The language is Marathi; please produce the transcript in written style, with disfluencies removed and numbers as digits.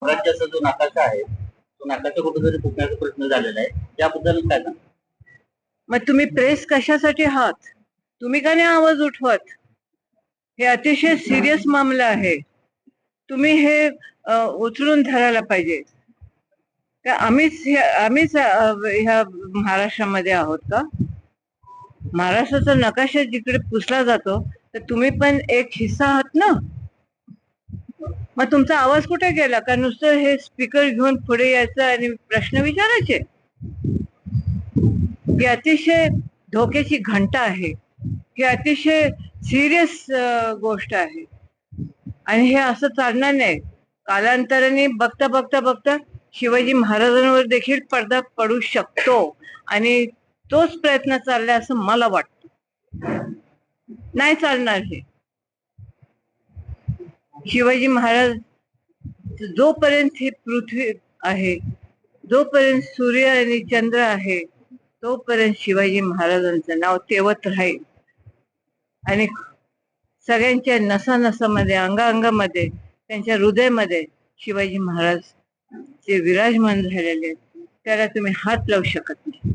राज्याचा जो नकाशा आहे तो नकाशा कुठेतरी फुटण्याचा प्रश्न झालेला आहे, त्याबद्दल काय ना? मग तुम्ही प्रेस कशासाठी आहात? तुम्ही का नाही आवाज उठवत? हे अतिशय सिरियस मामला आहे. तुम्ही हे उचलून धरायला पाहिजे. आम्हीच ह्या महाराष्ट्रामध्ये आहोत का? महाराष्ट्राचा नकाशा जिकडे पुसला जातो तर तुम्ही पण एक हिस्सा आहात ना. मग तुमचा आवाज कुठे गेला? का नुसतं हे स्पीकर घेऊन पुढे यायचं आणि प्रश्न विचारायचे? ही अतिशय धोक्याची घंटा आहे. ही अतिशय सिरियस गोष्ट आहे आणि हे असं चालणार नाही. कालांतराने बघता बघता बघता शिवाजी महाराजांवर देखील पडदा पडू शकतो आणि तोच प्रयत्न चाललाय असं मला वाटतं. नाही चालणार हे. शिवाजी महाराज जोपर्यंत ही पृथ्वी आहे, जोपर्यंत सूर्य आणि चंद्र आहे, तोपर्यंत शिवाजी महाराजांचं नाव तेवत राहील आणि सगळ्यांच्या नसानसामध्ये, अंगांगामध्ये, त्यांच्या हृदयामध्ये शिवाजी महाराज जे विराजमान झालेले, त्याला तुम्ही हात लावू शकत नाही.